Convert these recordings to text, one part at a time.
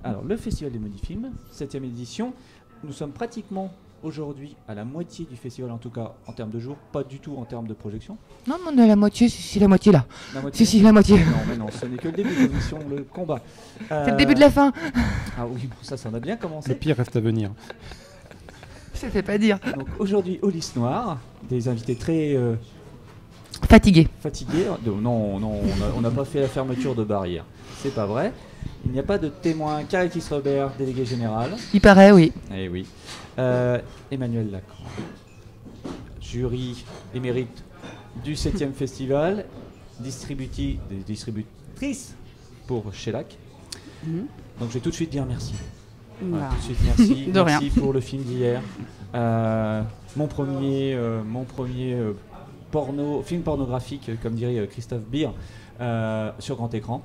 Alors, le Festival des Modifilms, 7e édition, nous sommes pratiquement aujourd'hui à la moitié du festival, en tout cas en termes de jours, pas du tout en termes de projection. Non, mais on est à la moitié, si la moitié là. La moitié. Si, la moitié. Non, mais non, ce n'est que le début de l'émission, le combat. C'est le début de la fin. Ah oui, bon, ça en a bien commencé. Le pire reste à venir. Je ne fais pas dire. Donc aujourd'hui, au Lys Noir, des invités très Fatigué. fatigués. Non, on n'a pas fait la fermeture de barrière. C'est pas vrai. Il n'y a pas de témoin. Caritis Robert, délégué général. Il paraît, oui. Eh oui. Emmanuel Lacran, jury émérite du 7e festival, distributrice pour Shellac. Donc je vais tout de suite dire merci. Voilà, tout de suite merci. De merci rien. pour le film d'hier. Mon premier film pornographique, comme dirait Christophe Beer, sur grand écran.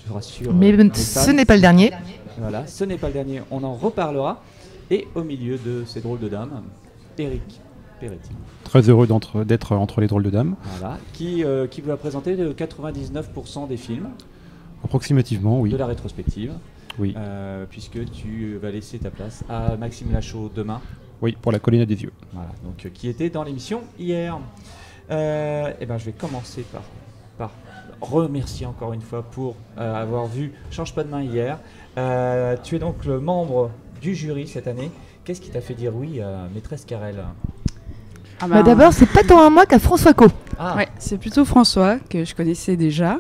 Je rassure. Mais les ce fans. n'est pas le dernier. Voilà, ce n'est pas le dernier, on en reparlera. Et au milieu de ces drôles de dames, Eric Peretti. Très heureux d'être entre les drôles de dames. Voilà, qui vous va présenter 99% des films Approximativement, oui. de la rétrospective. Oui. Puisque tu vas laisser ta place à Maxime Lachaud demain. Oui, pour la colline à des yeux. Voilà, donc qui était dans l'émission hier. Et ben, je vais commencer par remercier encore une fois pour avoir vu Change pas de main hier. Tu es donc le membre du jury cette année. Qu'est-ce qui t'a fait dire oui à Maîtresse Carrel? Bah, d'abord, c'est pas tant à moi qu'à François Co. Ah, Ouais, c'est plutôt François que je connaissais déjà.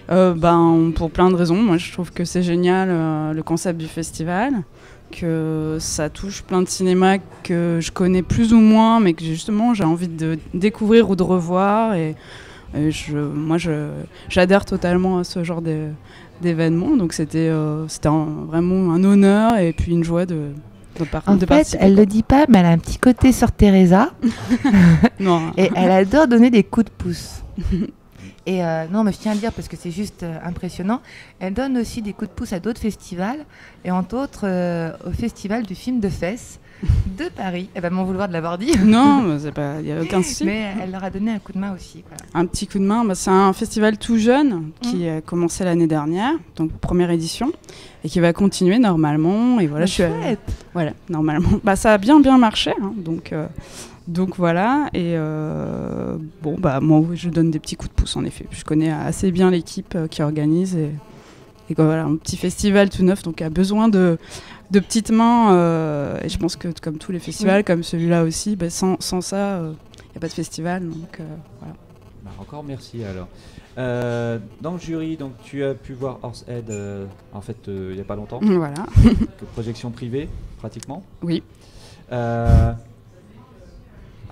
Pour plein de raisons. Moi, je trouve que c'est génial le concept du festival, que ça touche plein de cinémas que je connais plus ou moins, mais que justement j'ai envie de découvrir ou de revoir. Et moi, j'adhère totalement à ce genre d'événement. Donc c'était vraiment un honneur et puis une joie de En fait, participer. elle le dit pas, mais elle a un petit côté sur Teresa. Non. Et elle adore donner des coups de pouce. Et non, mais je tiens à le dire parce que c'est juste impressionnant. Elle donne aussi des coups de pouce à d'autres festivals, et entre autres au festival du film de fesses de Paris. Elle va m'en vouloir de l'avoir dit. Non, il n'y a aucun souci. Mais elle leur a donné un coup de main aussi. Voilà. Un petit coup de main, c'est un festival tout jeune qui a commencé l'année dernière, donc première édition, et qui va continuer normalement. Et voilà, voilà, normalement. Ça a bien marché, hein, donc voilà. Et moi, je donne des petits coups de pouce en effet. Je connais assez bien l'équipe qui organise et voilà, un petit festival tout neuf, donc a besoin de petites mains. Et je pense que comme tous les festivals, comme celui-là aussi, sans ça, il n'y a pas de festival. Donc voilà. Encore merci alors. Dans le jury, donc tu as pu voir Horsehead il n'y a pas longtemps. Voilà. Projection privée, pratiquement. Oui.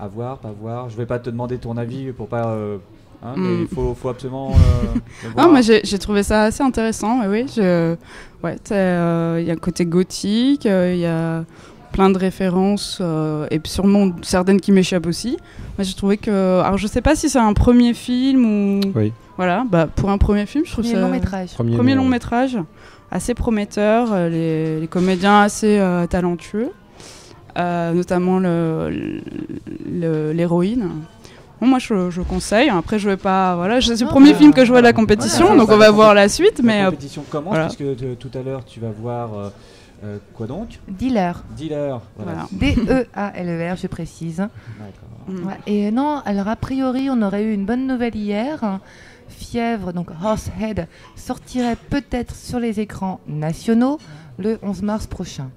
À voir, pas voir. Je vais pas te demander ton avis pour pas. Mais il faut absolument. Le voir. Moi j'ai trouvé ça assez intéressant. Oui. Il y a un côté gothique, il y a plein de références et puis sûrement certaines qui m'échappent aussi. Moi j'ai trouvé que. Alors je sais pas si c'est un premier film ou. Oui. Voilà, pour un premier film, je trouve ça. Long métrage. Premier long métrage, assez prometteur, les comédiens assez talentueux, notamment l'héroïne. Bon, moi je conseille. Après je vais pas. Voilà, c'est le premier film que je vois de la compétition, donc on va voir la suite. La compétition commence puisque tout à l'heure tu vas voir. Quoi donc? Dealer. Voilà. D-E-A-L-E-R, je précise. D'accord. Ouais, et non, alors a priori, on aurait eu une bonne nouvelle hier. Fièvre, donc Horsehead, sortirait peut-être sur les écrans nationaux le 11 mars prochain.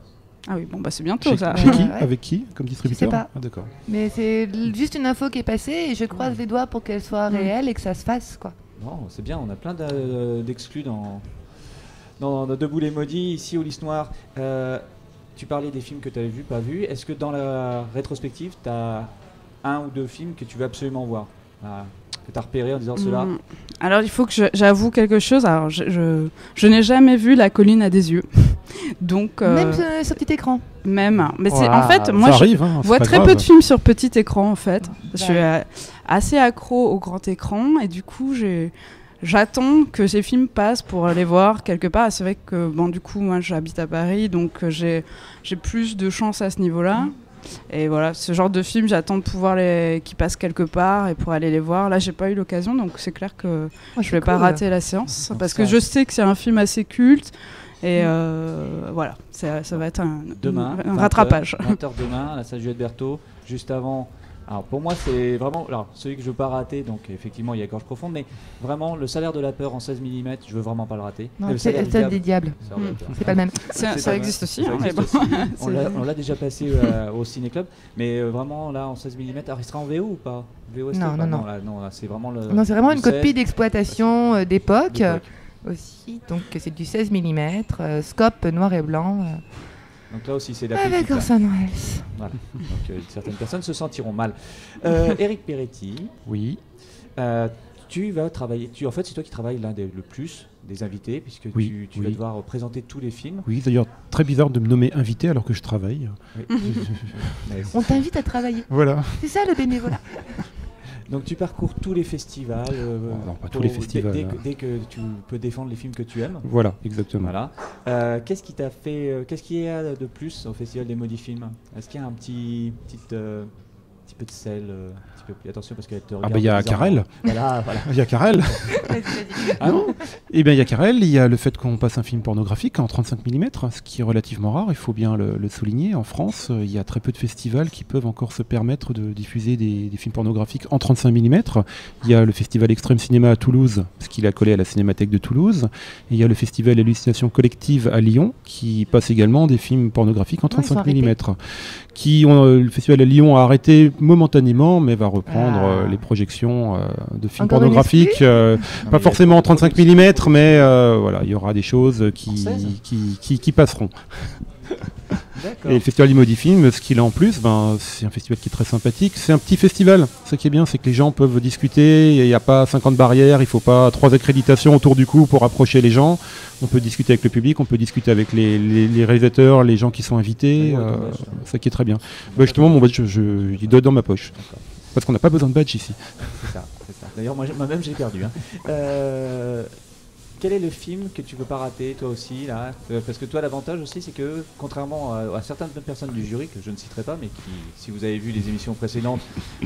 Ah oui, c'est bientôt ça. Chez qui Ouais. Avec qui comme distributeur? Je sais pas. Ah, d'accord. Mais c'est juste une info qui est passée et je croise les doigts pour qu'elle soit réelle et que ça se fasse, quoi. Non, c'est bien, on a plein d'exclus dans Debout les maudits, ici au Lys Noir. Tu parlais des films que tu avais vus, pas vus. Est-ce que dans la rétrospective, tu as un ou deux films que tu veux absolument voir, que tu as repéré en disant cela? Alors il faut que j'avoue quelque chose. Alors je n'ai jamais vu La colline à des yeux. Donc, même sur petit écran. Même. Mais Voilà, en fait, moi je vois très peu de films sur petit écran en fait. Je suis assez accro au grand écran et du coup j'attends que ces films passent pour aller voir quelque part. C'est vrai que du coup moi j'habite à Paris, donc j'ai plus de chance à ce niveau-là. Et voilà, ce genre de film, j'attends de pouvoir qu'ils passent quelque part et pour aller les voir. Là, j'ai pas eu l'occasion, donc c'est clair que je vais pas rater la séance Donc parce que je sais que c'est un film assez culte. Et voilà, ça va être un rattrapage. 20h demain, à la salle Juliette Berthaud, juste avant. Alors pour moi, c'est vraiment celui que je veux pas rater. Donc effectivement, il y a Gorge Profonde, mais vraiment le Salaire de la peur en 16 mm, je veux vraiment pas le rater. Non, c'est le Salaire des Diables. C'est pas le même. Ça existe aussi. Ça hein, existe mais bon. aussi. On l'a déjà passé au Ciné Club, mais vraiment là en 16 mm. Alors il sera en VO ou pas? VOST, non. Là, c'est vraiment le. Non, c'est vraiment une 16, copie d'exploitation d'époque. Aussi, donc c'est du 16 mm, scope noir et blanc. Donc là aussi c'est la avec Orson Welles. Voilà. Donc certaines personnes se sentiront mal. Éric Peretti. Oui. Tu vas travailler. En fait, c'est toi qui travailles le plus des invités, puisque tu vas devoir présenter tous les films. Oui, d'ailleurs très bizarre de me nommer invité alors que je travaille. Oui. On t'invite à travailler. Voilà. C'est ça le bénévolat. Donc tu parcours tous les festivals. Non, pas tous les festivals. Dès que tu peux défendre les films que tu aimes. Voilà, exactement. Voilà. Qu'est-ce qui t'a fait qu'est-ce qu'il y a de plus au festival des Maudits Films? Est-ce qu'il y a un petit peu de sel, un petit peu. Attention parce qu'elle te regarde. Ah bah il y a Karel. Voilà. Il y a Karel. Ah non. Eh bien il y a Karel, il y a le fait qu'on passe un film pornographique en 35 mm, ce qui est relativement rare, il faut bien le souligner. En France, il y a très peu de festivals qui peuvent encore se permettre de diffuser des films pornographiques en 35 mm. Il y a le festival Extrême Cinéma à Toulouse, ce qu'il a collé à la Cinémathèque de Toulouse. Et il y a le festival Hallucination Collective à Lyon, qui passe également des films pornographiques en 35 mm. Le festival à Lyon a arrêté momentanément, mais va reprendre les projections de films encore pornographiques, pas forcément en 35 mm, mais voilà, il y aura des choses qui passeront. Et le festival du Maudit Film, ce qu'il a en plus, c'est un festival qui est très sympathique. C'est un petit festival. Ce qui est bien, c'est que les gens peuvent discuter. Il n'y a pas 50 barrières. Il ne faut pas 3 accréditations autour du cou pour approcher les gens. On peut discuter avec le public, on peut discuter avec les réalisateurs, les gens qui sont invités. Ça qui est très bien. Justement, mon badge, il doit être dans ma poche. Parce qu'on n'a pas besoin de badge ici. C'est ça. D'ailleurs, moi-même, j'ai perdu. Quel est le film que tu ne veux pas rater, toi aussi là parce que toi, l'avantage aussi, c'est que, contrairement à certaines personnes du jury, que je ne citerai pas, mais qui, si vous avez vu les émissions précédentes,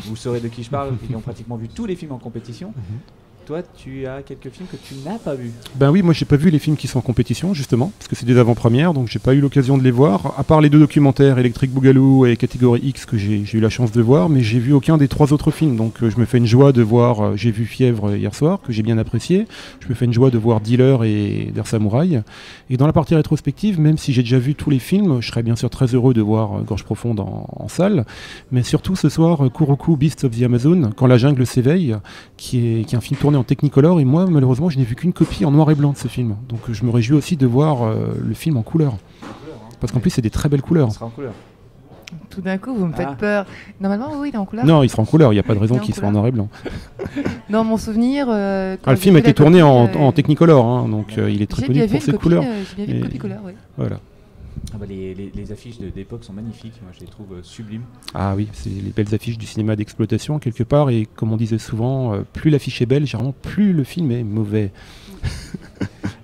vous saurez de qui je parle, qui ont pratiquement vu tous les films en compétition. Toi, tu as quelques films que tu n'as pas vus. Ben oui, moi j'ai pas vu les films qui sont en compétition, justement, parce que c'est des avant-premières, donc j'ai pas eu l'occasion de les voir, à part les 2 documentaires, Electric Boogaloo et Catégorie X, que j'ai eu la chance de voir, mais j'ai vu aucun des 3 autres films, donc je me fais une joie de voir, j'ai vu Fièvre hier soir, que j'ai bien apprécié, je me fais une joie de voir Dealer et Der Samouraï, et dans la partie rétrospective, même si j'ai déjà vu tous les films, je serais bien sûr très heureux de voir Gorge Profonde en salle, mais surtout ce soir, Kuroku, Beasts of the Amazon, Quand la jungle s'éveille, qui est un film tourné en Technicolor, et moi malheureusement je n'ai vu qu'une copie en noir et blanc de ce film, donc je me réjouis aussi de voir le film en couleur, parce qu'en plus c'est des très belles couleurs. Il sera en couleur. Tout d'un coup vous me faites peur. Normalement oui, il est en couleur. Non, il sera en couleur, il n'y a pas de raison qu'il soit en noir et blanc. Dans mon souvenir le film a été tourné en Technicolor, donc il est très connu pour ses couleurs. J'ai bien vu une copie couleur, oui. Voilà. Les affiches d'époque sont magnifiques, moi je les trouve sublimes. Ah oui, c'est les belles affiches du cinéma d'exploitation quelque part, et comme on disait souvent, plus l'affiche est belle, généralement plus le film est mauvais.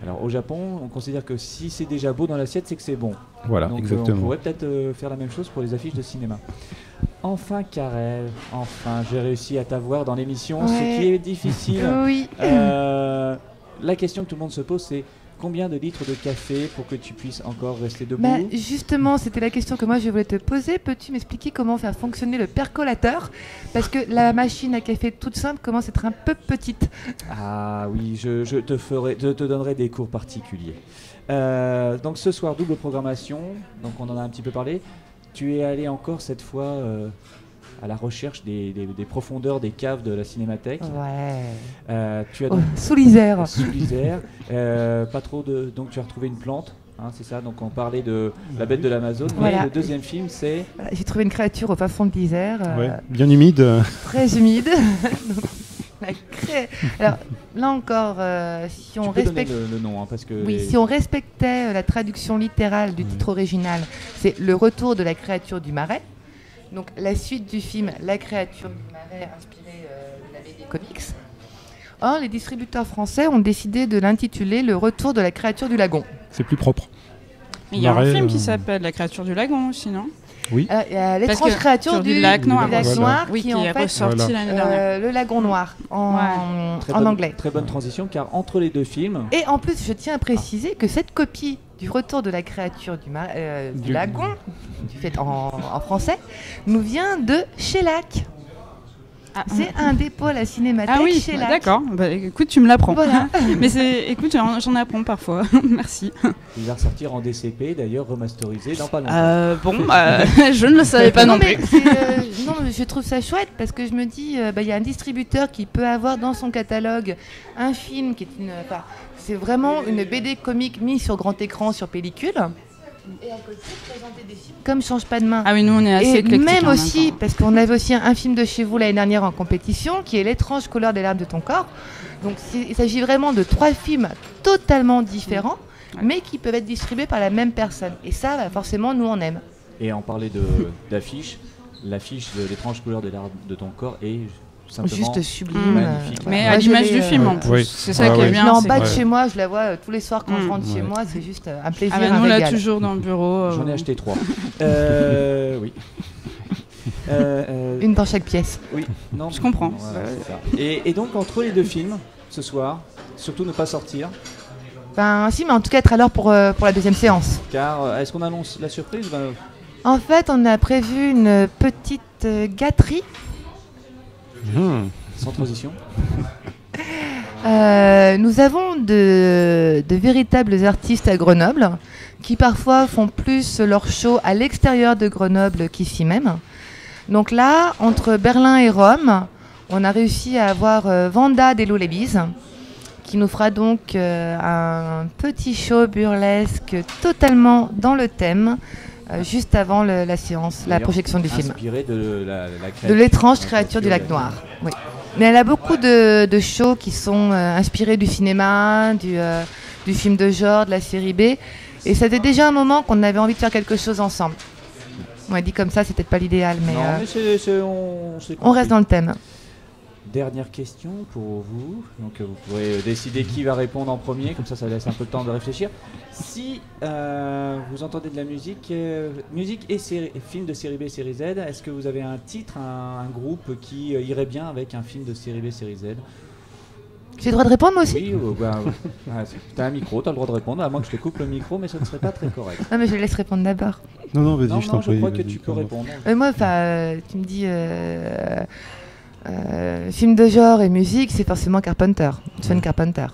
Alors au Japon, on considère que si c'est déjà beau dans l'assiette, c'est que c'est bon. Voilà, donc, exactement. On pourrait peut-être faire la même chose pour les affiches de cinéma. Enfin Karel, j'ai réussi à t'avoir dans l'émission, ce qui est difficile. Oui. La question que tout le monde se pose, c'est combien de litres de café pour que tu puisses encore rester debout? Justement, c'était la question que moi je voulais te poser. Peux-tu m'expliquer comment faire fonctionner le percolateur? Parce que la machine à café toute simple commence à être un peu petite. Ah oui, je te donnerai des cours particuliers. Donc ce soir, double programmation, donc on en a un petit peu parlé. Tu es allé encore cette fois à la recherche des profondeurs des caves de la Cinémathèque. Ouais. Tu as donc, sous l'Isère. Sous l'Isère. Pas trop de. Donc tu as retrouvé une plante. C'est ça. Donc on parlait de la bête de l'Amazone. Voilà. Mais le deuxième film, c'est. Voilà, j'ai trouvé une créature au fin fond de l'Isère. Bien humide. Très humide. Alors là encore, si on respecte le nom, parce que si on respectait la traduction littérale du titre original, c'est le retour de la créature du marais. Donc la suite du film, La créature du marais, inspirée de la BD comics. Or, les distributeurs français ont décidé de l'intituler Le retour de la créature du lagon. C'est plus propre. Mais il y a un film qui s'appelle La créature du lagon aussi, non ? Oui. L'étrange créature du lac Noir, qui est ressorti l'année dernière. Le lagon noir en anglais. Très bonne transition, car entre les deux films... Et en plus, je tiens à préciser que cette copie du retour de la créature du lagon, fait en français, nous vient de Shellac. C'est un dépôt à la Cinémathèque chez Lac. D'accord. Bah, écoute, tu me l'apprends. Voilà. Mais écoute, j'en apprends parfois. Merci. Il va ressortir en DCP, d'ailleurs remasterisé dans pas longtemps. Je ne le savais pas non plus. Non, mais je trouve ça chouette parce que je me dis, il y a un distributeur qui peut avoir dans son catalogue un film qui est c'est vraiment une BD comique mise sur grand écran, sur pellicule. Et à côté, présenter des films comme Change pas de main. Ah oui, nous on est assez éclectiques. Même aussi, parce qu'on avait aussi un film de chez vous l'année dernière en compétition, qui est L'étrange couleur des larmes de ton corps. Donc il s'agit vraiment de 3 films totalement différents, mais qui peuvent être distribués par la même personne. Et ça, forcément, nous on aime. Et en parler d'affiche, l'affiche de L'étrange couleur des larmes de ton corps est simplement juste sublime, magnifique. Mais à l'image du film en plus. Oui. C'est ça qui est bien. Je l'ai en bas de chez moi, je la vois tous les soirs quand je rentre chez moi, c'est juste un plaisir. Nous on l'a toujours dans le bureau. J'en ai acheté 3. Oui. Une dans chaque pièce. Oui, non, je comprends. Voilà, c'est ça. Et donc entre les deux films, ce soir, surtout ne pas sortir. Si, mais en tout cas être à l'heure pour la deuxième séance. Car est-ce qu'on annonce la surprise En fait, on a prévu une petite gâterie. Sans transition. Nous avons de véritables artistes à Grenoble qui parfois font plus leur show à l'extérieur de Grenoble qu'ici même. Donc là, entre Berlin et Rome, on a réussi à avoir Vanda des Lullabies qui nous fera donc un petit show burlesque totalement dans le thème. Juste avant la séance, la projection du film. Inspiré de l'étrange créature du lac Noir. Oui. Mais elle a beaucoup de shows qui sont inspirés du cinéma, du film de genre, de la série B. Et ça fait déjà un moment qu'on avait envie de faire quelque chose ensemble. On a dit comme ça, c'est peut-être pas l'idéal, mais, on reste dans le thème. Dernière question pour vous. Donc vous pourrez décider qui va répondre en premier, comme ça laisse un peu de temps de réfléchir. Si vous entendez de la musique et film de série B, série Z, est-ce que vous avez un titre, un groupe qui irait bien avec un film de série B, série Z? J'ai le droit de répondre moi aussi? Oui, t'as un micro, t'as le droit de répondre, à moins que je te coupe le micro, mais ça ne serait pas très correct. Non, mais je laisse répondre d'abord. Non, vas-y, je t'en prie. Je crois que tu peux répondre. Moi, tu me dis... film de genre et musique, c'est forcément Carpenter, John Carpenter.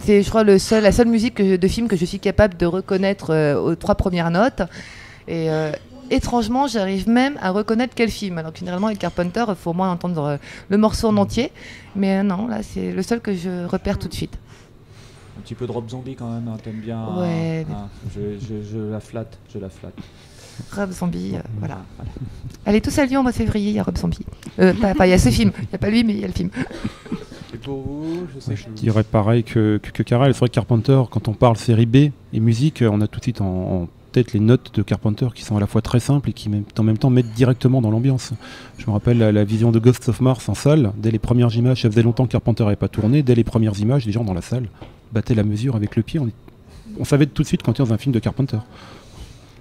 C'est, je crois, la seule musique de film que je suis capable de reconnaître aux 3 premières notes. Et étrangement, j'arrive même à reconnaître quel film. Alors que généralement, avec Carpenter, il faut au moins entendre le morceau en entier. Mais non, là, c'est le seul que je repère tout de suite. Un petit peu de Rob Zombie quand même, t'aimes bien. Ouais. Je la flatte. Rob Zombie, voilà. Allez tous à Lyon au mois de février, il y a Rob Zombie. Il y a ce film, il n'y a pas lui, mais il y a le film. Et pour vous, je dirais pareil que Karel. C'est vrai que Carpenter, quand on parle série B et musique, on a tout de suite en tête les notes de Carpenter qui sont à la fois très simples et qui en même temps mettent directement dans l'ambiance. Je me rappelle la vision de Ghosts of Mars en salle. Dès les premières images, ça faisait longtemps que Carpenter n'avait pas tourné. Dès les premières images, les gens dans la salle battaient la mesure avec le pied. On savait tout de suite quand il y avait un film de Carpenter.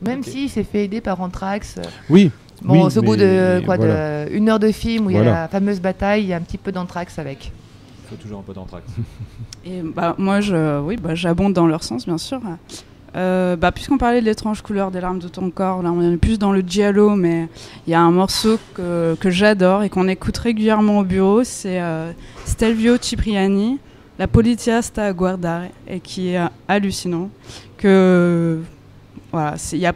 Même s'il s'est fait aider par Anthrax. Oui. Bon, au bout de une heure de film où il y a la fameuse bataille, il y a un petit peu d'Anthrax avec. Il faut toujours un peu d'Anthrax. Et moi, j'abonde dans leur sens, bien sûr. Puisqu'on parlait de l'étrange couleur des larmes de ton corps, là, on est plus dans le giallo, mais il y a un morceau que j'adore et qu'on écoute régulièrement au bureau, c'est Stelvio Cipriani, La Polizia sta a guardare, et qui est hallucinant. Voilà, il y a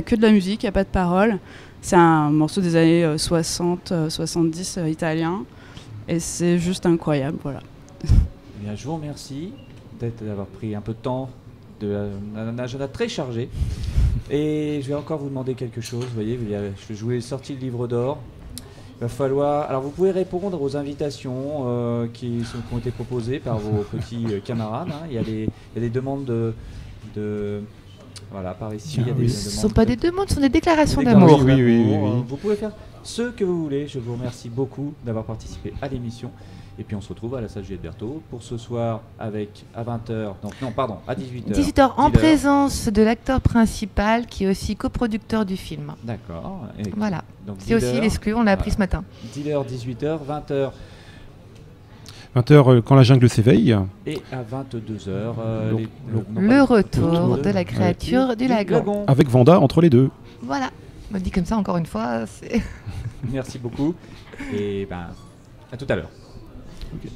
que de la musique, il n'y a pas de paroles. C'est un morceau des années 60, 70 italien. Et c'est juste incroyable, voilà. Bien, je vous remercie d'avoir pris un peu de temps, un agenda très chargé. Et je vais encore vous demander quelque chose. Vous voyez, je vous ai sorti le livre d'or. Il va falloir... Alors vous pouvez répondre aux invitations qui ont été proposées par vos petits camarades. Hein. Il y a des demandes de voilà, par ici. Il y a des ce ne sont pas des demandes, ce sont des déclarations d'amour. Oui. Vous pouvez faire ce que vous voulez. Je vous remercie beaucoup d'avoir participé à l'émission. Et puis on se retrouve à la salle Juliette Berthaud pour ce soir avec à 20h, donc non pardon, à 18h. 18h en présence de l'acteur principal qui est aussi coproducteur du film. D'accord. Voilà. C'est aussi l'exclu, on l'a appris ce matin. Dealer 18h, 20h. 20h quand la jungle s'éveille. Et à 22h, le retour de la créature du lagon. Avec Vanda entre les deux. Voilà. On dit comme ça encore une fois. Merci beaucoup. Et à tout à l'heure. Okay.